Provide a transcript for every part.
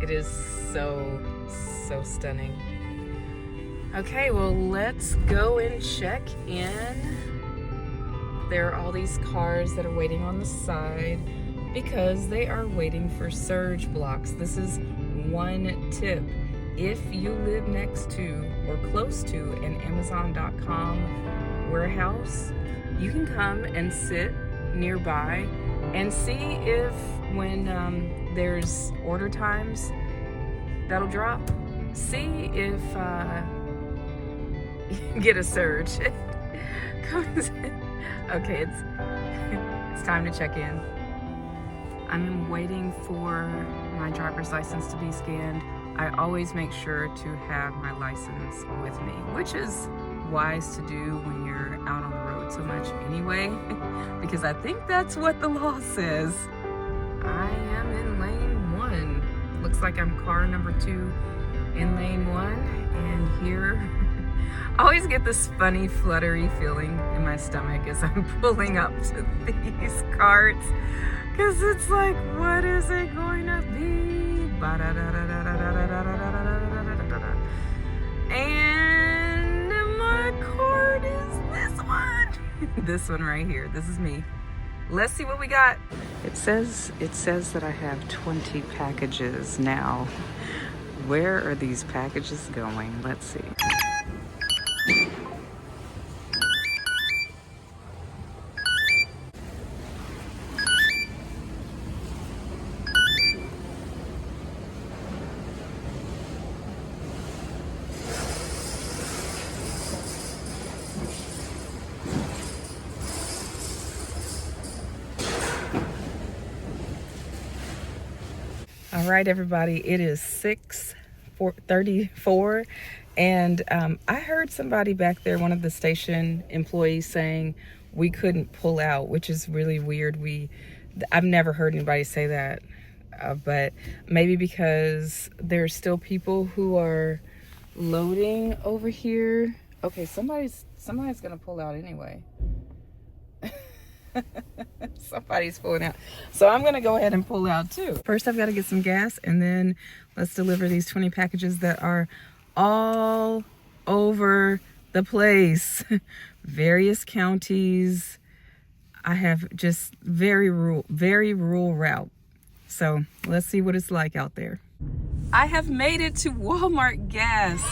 It is so stunning. Okay, well, let's go and check in. There are all these cars that are waiting on the side because they are waiting for surge blocks. This is one tip. If you live next to or close to an Amazon.com warehouse, you can come and sit nearby and see if when there's order times that'll drop, see if you get a surge. Okay, it's time to check in. I'm waiting for my driver's license to be scanned. I always make sure to have my license with me, which is wise to do when you're out on the road so much anyway, because I think that's what the law says. I am in lane 1. Looks like I'm car number 2 in lane 1, and here I always get this funny fluttery feeling in my stomach as I'm pulling up to these carts, because it's like, what is it going to be? And my card is this one. This one right here. This is me. Let's see what we got. It says that I have 20 packages now. Where are these packages going? Let's see. All right, everybody, it is 6:34, and I heard somebody back there, one of the station employees, saying we couldn't pull out, which is really weird. I've never heard anybody say that, but maybe because there's still people who are loading over here. Okay, somebody's gonna pull out anyway. Somebody's pulling out, so I'm gonna go ahead and pull out too. First, I've got to get some gas, and then let's deliver these 20 packages that are all over the place. Various counties. I have just very rural route. So let's see what it's like out there. I have made it to Walmart gas.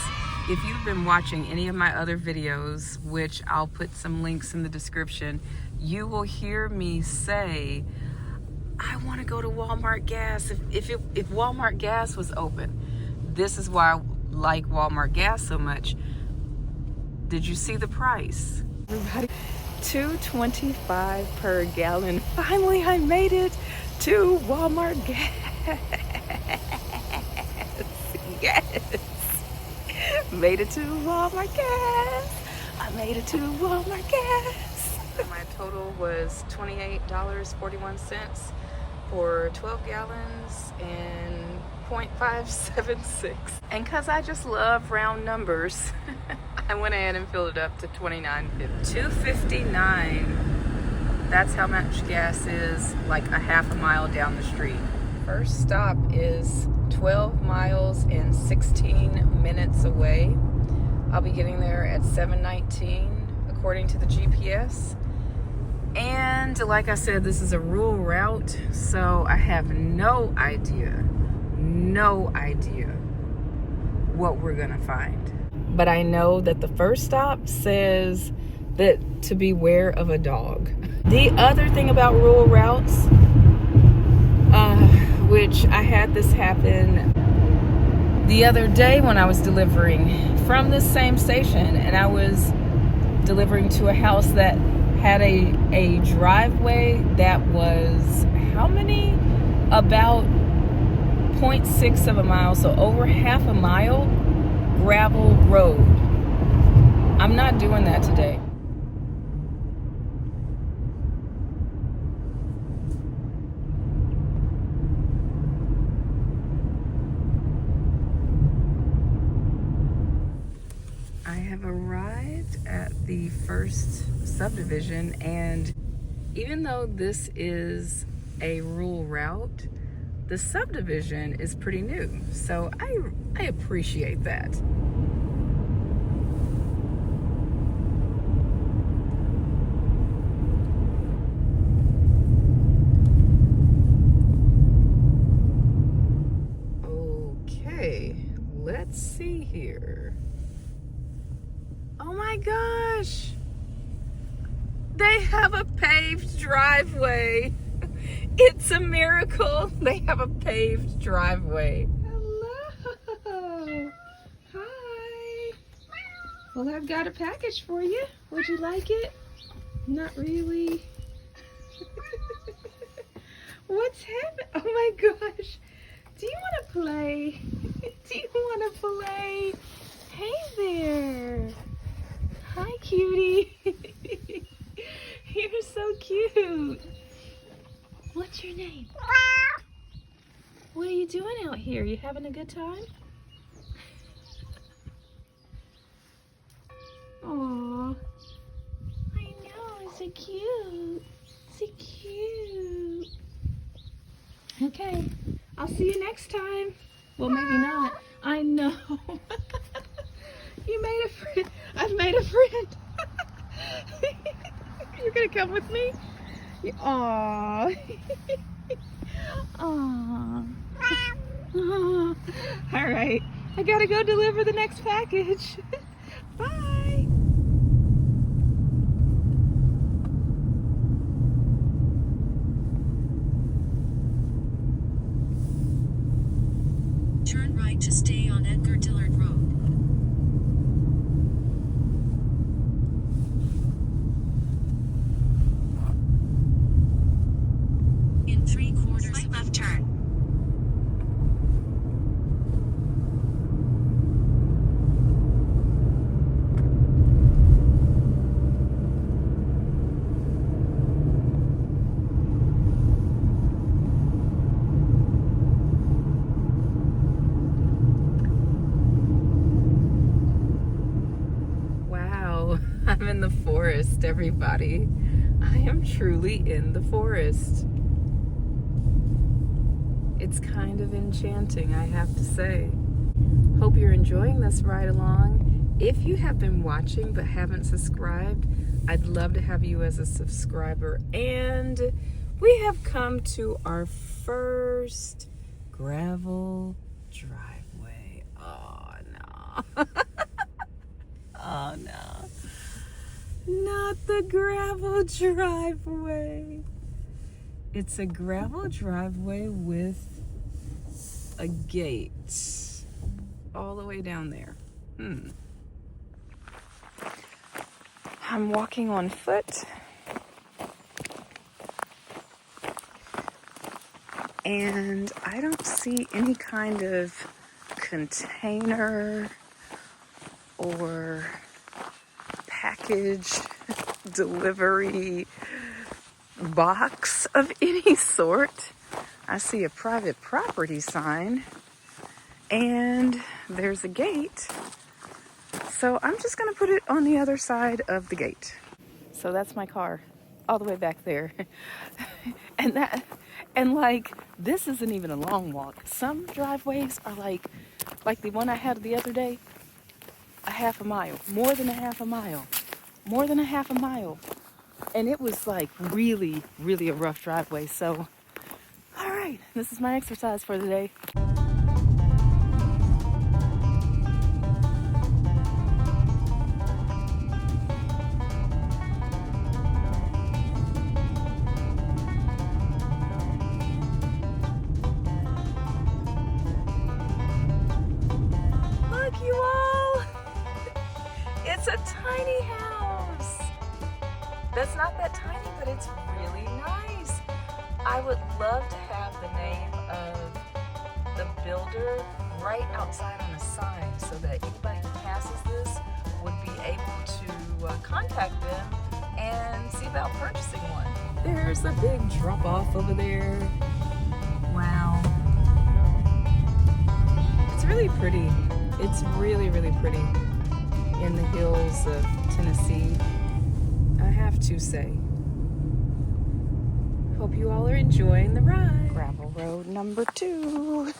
If you've been watching any of my other videos, which I'll put some links in the description, you will hear me say, I want to go to Walmart gas. If Walmart gas was open, this is why I like Walmart gas so much. Did you see the price? Everybody, $2.25 per gallon. Finally, I made it to Walmart gas. Yes. Made it to Walmart gas. I made it to Walmart gas. My total was $28.41 for 12 gallons and 0.576. And because I just love round numbers, I went ahead and filled it up to $2.59. That's how much gas is, like a half a mile down the street. First stop is 12 miles and 16 minutes away. I'll be getting there at 7:19 according to the GPS. And like I said, this is a rural route, so I have no idea what we're gonna find. But I know that the first stop says that to beware of a dog. The other thing about rural routes, which I had this happen the other day when I was delivering from this same station, and I was delivering to a house that had a driveway that was how many? About 0.6 of a mile, so over half a mile gravel road. I'm not doing that today. I have arrived at the first subdivision, and even though this is a rural route, the subdivision is pretty new. So I appreciate that. Okay, let's see here. Oh my gosh. They have a paved driveway. It's a miracle. They have a paved driveway. Hello. Hi. Well, I've got a package for you. Would you like it? Not really. What's happening? Oh my gosh. Do you want to play? Do you want to play? Hey there. Hi, cutie. You're so cute. What's your name? What are you doing out here? You having a good time? Aw. I know, so cute. So cute. Okay, I'll see you next time. Well, maybe not. I know. You made a friend. I've made a friend. You're gonna come with me? Aww. Aww. Aww. All right. I gotta go deliver the next package. Bye. Turn right to stay on Edgar Dillard Road. In 3/4 right left turn. Wow, I'm in the forest, everybody. I am truly in the forest. It's kind of enchanting, I have to say. Hope you're enjoying this ride along. If you have been watching but haven't subscribed, I'd love to have you as a subscriber. And we have come to our first gravel driveway. Oh no. Oh no. Not the gravel driveway. It's a gravel driveway with a gate all the way down there. I'm walking on foot. And I don't see any kind of container or package delivery box of any sort. I see a private property sign and there's a gate. So I'm just gonna put it on the other side of the gate. So that's my car all the way back there. and like, this isn't even a long walk. Some driveways are like the one I had the other day, a half a mile, more than a half a mile. And it was like really, really a rough driveway. So, all right, this is my exercise for the day. Look, you all, it's a tiny house. That's not that tiny, but it's really nice. I would love to have the name of the builder right outside on a sign so that anybody who passes this would be able to contact them and see about purchasing one. There's a big drop off over there. Wow. It's really pretty. It's really, really pretty in the hills of Tennessee, I have to say. Hope you all are enjoying the ride. Gravel. road number 2.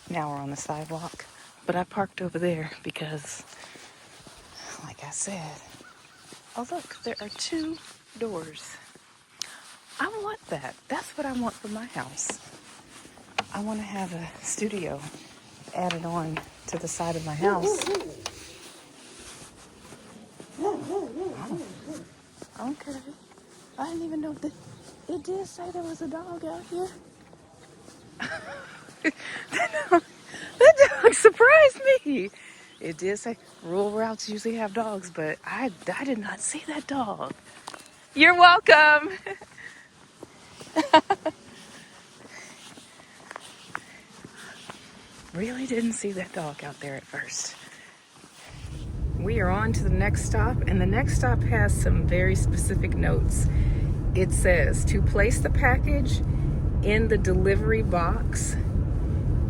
Now we're on the sidewalk, but I parked over there because, like I said, oh look, there are 2 doors. I want that. That's what I want for my house. I want to have a studio added on to the side of my house. Okay. I didn't even know that it did say there was a dog out here. That dog surprised me. It did say rural routes usually have dogs, but I did not see that dog. You're welcome. Really didn't see that dog out there at first. We are on to the next stop, and the next stop has some very specific notes. It says to place the package in the delivery box,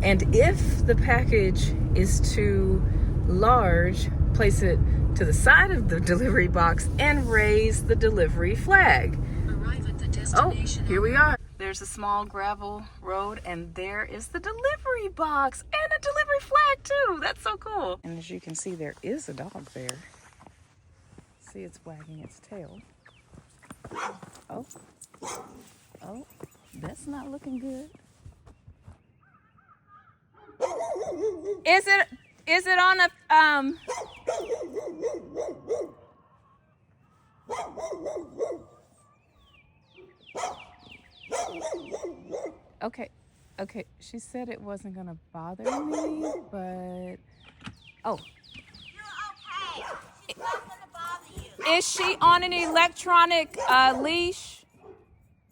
and if the package is too large, place it to the side of the delivery box and raise the delivery flag. Arrive at the destination. Oh, here we are. There's a small gravel road, and there is the delivery box and a delivery flag too. That's so cool. And as you can see, there is a dog there. See, it's wagging its tail. Oh, oh, that's not looking good. Is it on a Okay, she said it wasn't gonna bother me, but oh. You're okay. She's not gonna bother you. Is she on an electronic leash?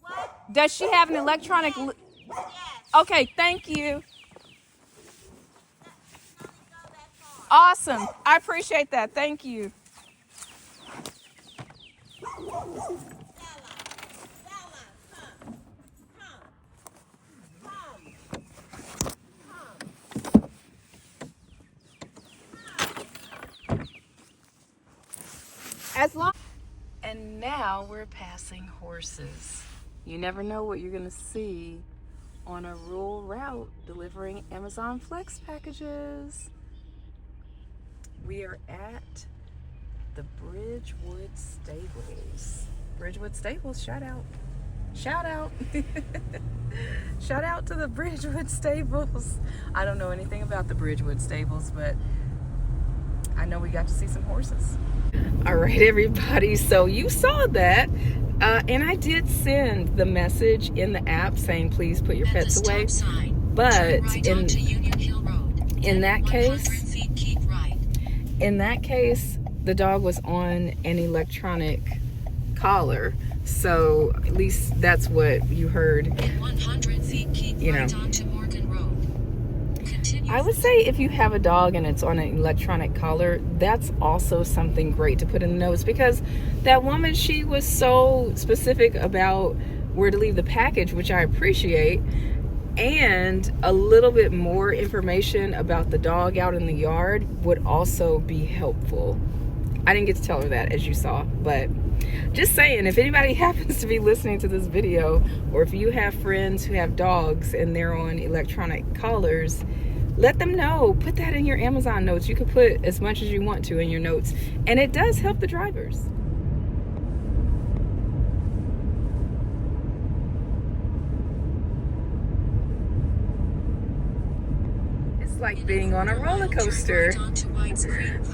What? Does she have an electronic Yes. Okay, thank you. She can only go that far. Awesome. I appreciate that. Thank you. Bella, come. As long. And now we're passing horses. You never know what you're gonna see on a rural route delivering Amazon Flex packages. We are at the Bridgewood Stables. Bridgewood Stables, shout out. Shout out. Shout out to the Bridgewood Stables. I don't know anything about the Bridgewood Stables, but I know we got to see some horses. All right, everybody. So you saw that. And I did send the message in the app saying, please put your pets away. But in that case, the dog was on an electronic collar. So at least that's what you heard. In 100 feet, keep right onto Morgan Road. Continue. I would say if you have a dog and it's on an electronic collar, that's also something great to put in the notes, because that woman, she was so specific about where to leave the package, which I appreciate, and a little bit more information about the dog out in the yard would also be helpful. I didn't get to tell her that, as you saw, but just saying, if anybody happens to be listening to this video, or if you have friends who have dogs and they're on electronic collars, let them know. Put that in your Amazon notes. You can put as much as you want to in your notes, and it does help the drivers. It's like being on a roller coaster.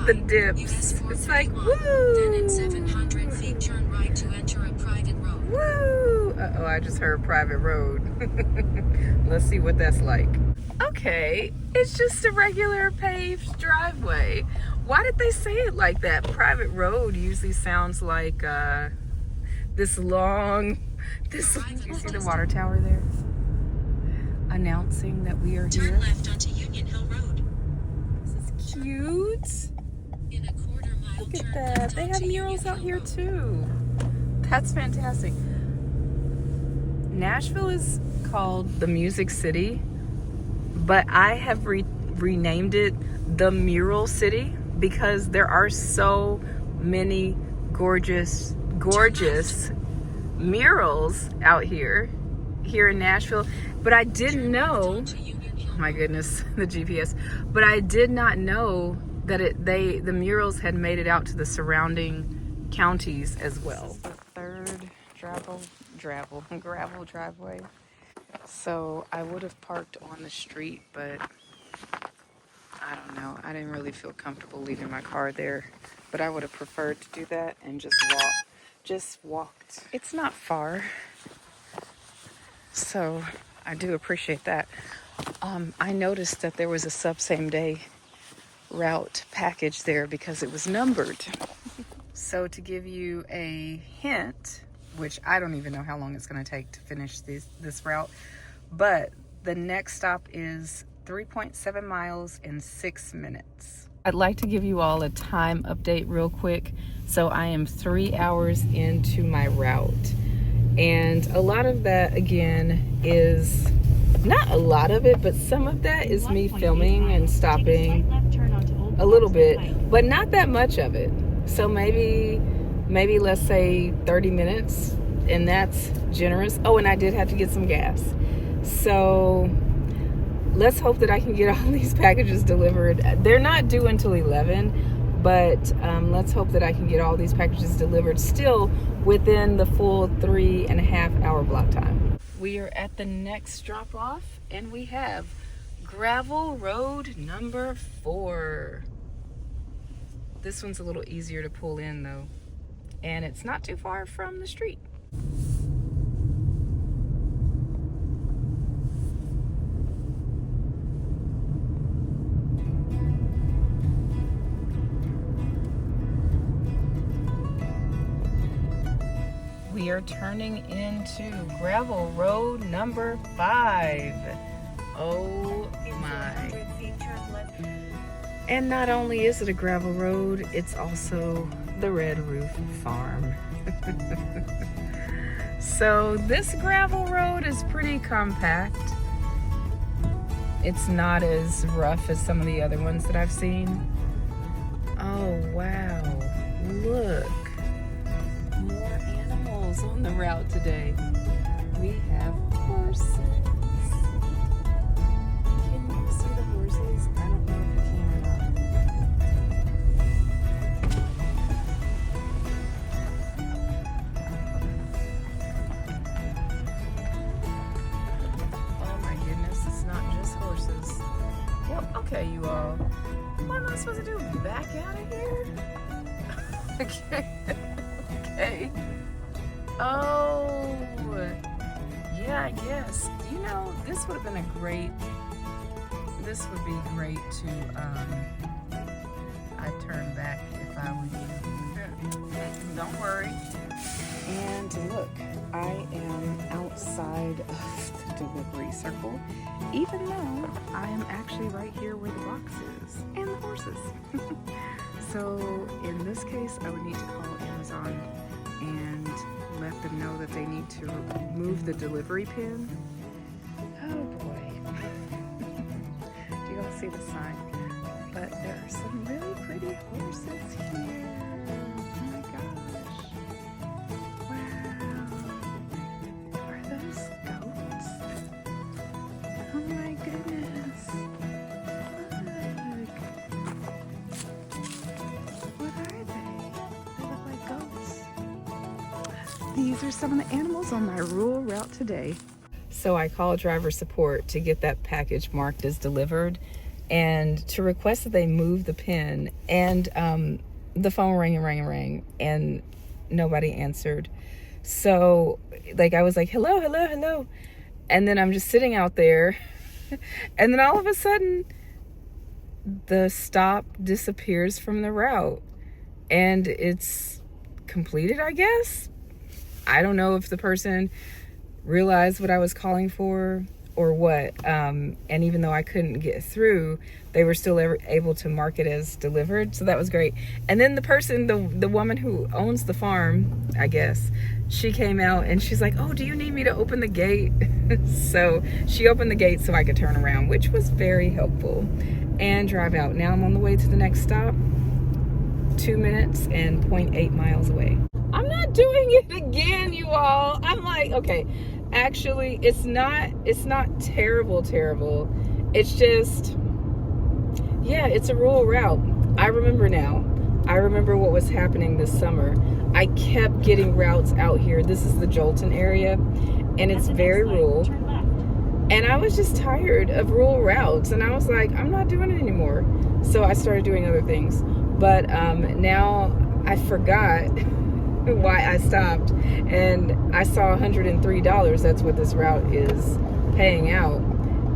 The dips. It's like, woo! Then in 700 feet, turn right to enter a private road. Woo! Uh-oh, I just heard private road. Let's see what that's like. Okay, it's just a regular paved driveway. Why did they say it like that? Private road usually sounds like this long. You see the water tower there? Announcing that we are here. Turn left onto Union Hill Road. This is cute. In a quarter-mile Look at turn that. left They have onto murals Union out Hill here Road. too. That's fantastic. Nashville is called the Music City, but I have renamed it the Mural City because there are so many gorgeous murals out here. here in Nashville, but I didn't know, oh my goodness, the GPS, but I did not know that the murals had made it out to the surrounding counties as well. The third gravel driveway. So I would have parked on the street, but I don't know. I didn't really feel comfortable leaving my car there, but I would have preferred to do that and just walked. It's not far, so I do appreciate that. I noticed that there was a same day route package there because it was numbered. So to give you a hint, which I don't even know how long it's going to take to finish this route, but the next stop is 3.7 miles in 6 minutes. I'd like to give you all a time update real quick. So I am 3 hours into my route, and a lot of that, again, is not a lot of it, but some of that is me filming and stopping a little bit, but not that much of it. So maybe let's say 30 minutes, and that's generous. Oh, and I did have to get some gas. So let's hope that I can get all these packages delivered. They're not due until 11, but let's hope that I can get all these packages delivered still within the full 3.5 hour block time. We are at the next drop off, and we have gravel road number 4. This one's a little easier to pull in though, and it's not too far from the street. We are turning into gravel road number 5. Oh my. And not only is it a gravel road, it's also the Red Roof Farm. So this gravel road is pretty compact. It's not as rough as some of the other ones that I've seen. Oh wow, look. More animals on the route today. We have horses. Can you see the horses? I don't know if you can or not. Oh my goodness, it's not just horses. Well, okay, you all. What am I supposed to do? Back out of here? Okay. Okay. Oh, yeah, I guess. You know, this would be great to, I'd turn back if I were you. Don't worry. And look, I am outside of the delivery circle, even though I am actually right here where the box is and the horses. So in this case, I would need to call Amazon and let them know that they need to move the delivery pin. Oh boy. Do you all see the sign? But there are some really pretty horses here. Oh my gosh. Wow. Are those goats? Oh my goodness. Look. What are they? They look like goats. These are some of the animals on my rural route today. So I called driver support to get that package marked as delivered and to request that they move the pin, and the phone rang and nobody answered. So like I was like, hello, and then I'm just sitting out there and then all of a sudden the stop disappears from the route and it's completed, I guess. I don't know if the person realized what I was calling for or what. And even though I couldn't get through, they were still able to mark it as delivered. So that was great. And then the person, the woman who owns the farm, I guess, she came out and she's like, oh, do you need me to open the gate? So she opened the gate so I could turn around, which was very helpful, and drive out. Now I'm on the way to the next stop, 2 minutes and 0.8 miles away. I'm not doing it again, you all. I'm like, okay, Actually, it's not terrible. It's just, yeah, it's a rural route. I remember now. I remember what was happening this summer. I kept getting routes out here. This is the Jolton area, and it's very rural. And I was just tired of rural routes, and I was like, I'm not doing it anymore. So I started doing other things. But now I forgot why I stopped, and I saw $103. That's what this route is paying out.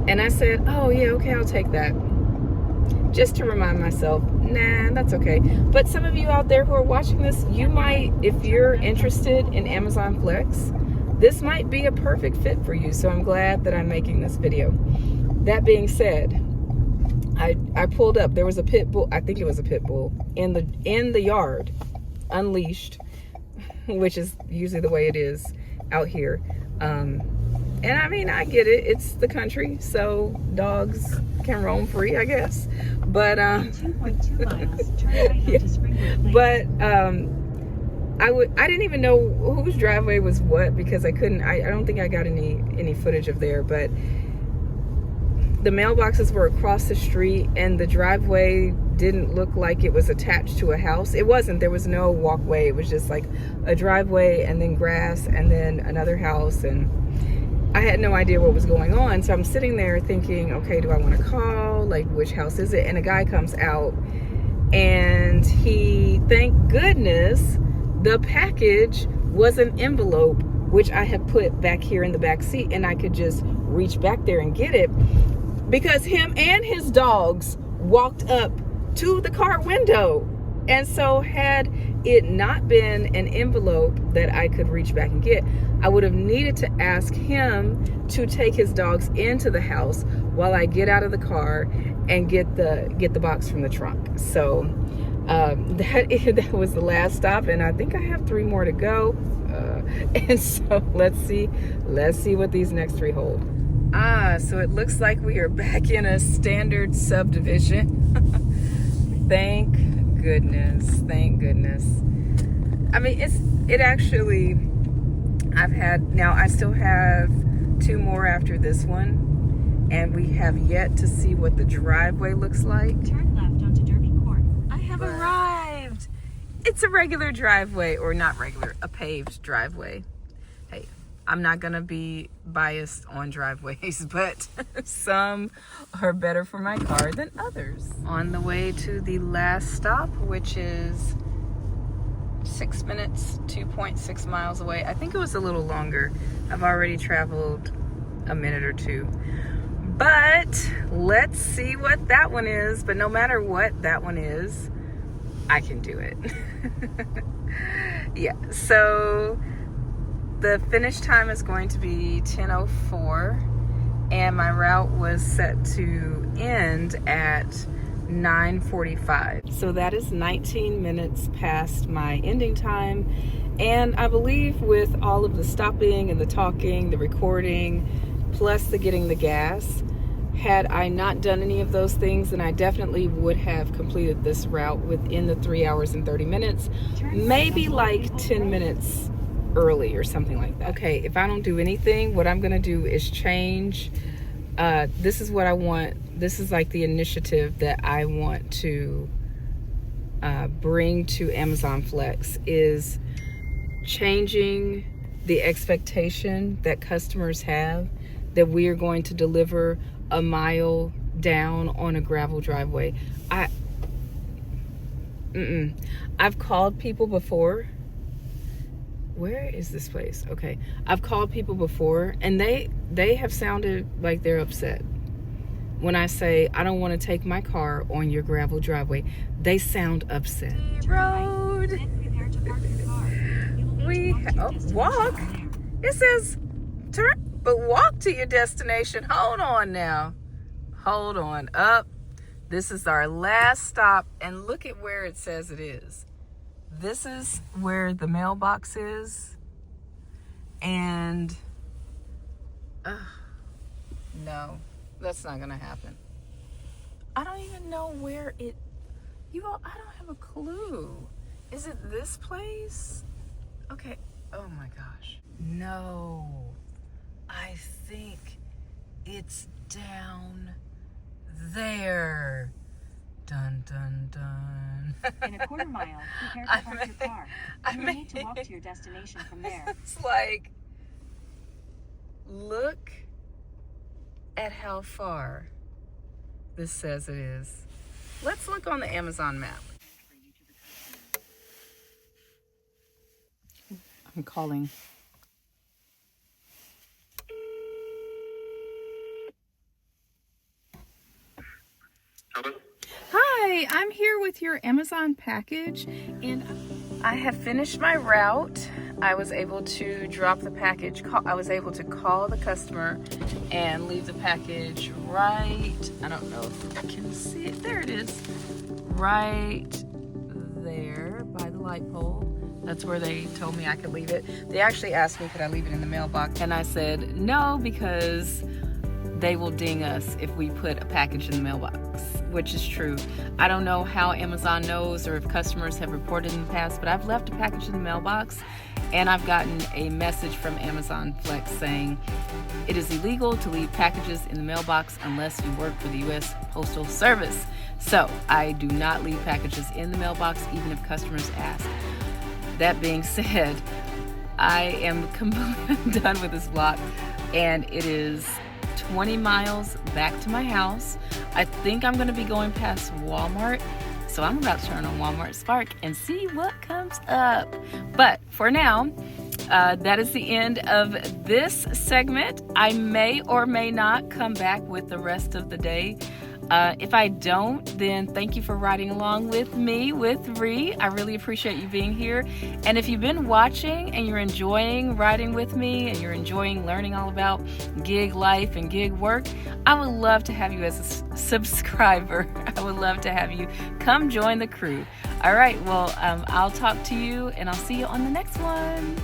And I said, oh yeah, okay, I'll take that. Just to remind myself, nah, that's okay. But some of you out there who are watching this, you might, if you're interested in Amazon Flex, this might be a perfect fit for you. So I'm glad that I'm making this video. That being said, I pulled up. There was a pit bull. I think it was a pit bull in the yard, unleashed, which is usually the way it is out here. And I mean, I get it. It's the country, so dogs can roam free, I guess. But 2.2 miles, turn right yeah. onto Springwood Lake. But I didn't even know whose driveway was what, because I don't think I got any footage of there. But the mailboxes were across the street, and the driveway didn't look like it was attached to a house. It wasn't. There was no walkway. It was just like a driveway and then grass and then another house, and I had no idea what was going on. So I'm sitting there thinking, okay, do I want to call? Like, which house is it? And a guy comes out, and thank goodness, the package was an envelope, which I had put back here in the back seat, and I could just reach back there and get it, because him and his dogs walked up to the car window. And so had it not been an envelope that I could reach back and get, I would have needed to ask him to take his dogs into the house while I get out of the car and get the box from the trunk. So that was the last stop, and I think I have 3 more to go. And so let's see what these next 3 hold. So it looks like we are back in a standard subdivision. Thank goodness. I mean, it actually, I still have 2 more after this one, and we have yet to see what the driveway looks like. Turn left onto Derby Court. I have arrived. It's a regular driveway, or not regular, a paved driveway. Hey, I'm not gonna be biased on driveways, but some are better for my car than others. On the way to the last stop, which is 6 minutes, 2.6 miles away. I think it was a little longer. I've already traveled a minute or 2. But let's see what that one is. But no matter what that one is, I can do it. Yeah, so the finish time is going to be 10:04, and my route was set to end at 9:45. So that is 19 minutes past my ending time. And I believe with all of the stopping and the talking, the recording, plus the getting the gas, had I not done any of those things, then I definitely would have completed this route within the 3 hours and 30 minutes, maybe like 10 minutes early or something like that. Okay, if I don't do anything, what I'm gonna do is change. This is what I want. This is like the initiative that I want to bring to Amazon Flex, is changing the expectation that customers have that we are going to deliver a mile down on a gravel driveway. I've called people before. Where is this place? Okay, I've called people before, and they have sounded like they're upset when I say I don't want to take my car on your gravel driveway. They sound upset. Road. Then prepare to park your car. You will We need to walk to your walk. destination from It says turn, but walk to your destination. Hold on now. Hold on. Up. This is our last stop, and look at where it says it is. This is where the mailbox is, and no, that's not gonna happen. I don't even know where it, I don't have a clue. Is it this place? Okay, oh my gosh. No, I think it's down there. Dun, dun, dun. In a quarter mile, prepare to park your car. You will need to walk to your destination from there. It's like, look at how far this says it is. Let's look on the Amazon map. I'm calling. Hello? Hi, I'm here with your Amazon package, and I have finished my route. I was able to drop the package. I was able to call the customer and leave the package right, I don't know if you can see it. There it is. Right there by the light pole. That's where they told me I could leave it. They actually asked me, could I leave it in the mailbox? And I said no, because they will ding us if we put a package in the mailbox, which is true. I don't know how Amazon knows or if customers have reported in the past, but I've left a package in the mailbox and I've gotten a message from Amazon Flex saying it is illegal to leave packages in the mailbox unless you work for the U.S. Postal Service. So I do not leave packages in the mailbox even if customers ask. That being said, I am completely done with this block, and it is 20 miles back to my house. I think I'm going to be going past Walmart, so I'm about to turn on Walmart Spark and see what comes up. But for now, that is the end of this segment. I may or may not come back with the rest of the day. If I don't, then thank you for riding along with me, with Ree. I really appreciate you being here. And if you've been watching and you're enjoying riding with me and you're enjoying learning all about gig life and gig work, I would love to have you as a subscriber. I would love to have you come join the crew. All right, well, I'll talk to you and I'll see you on the next one.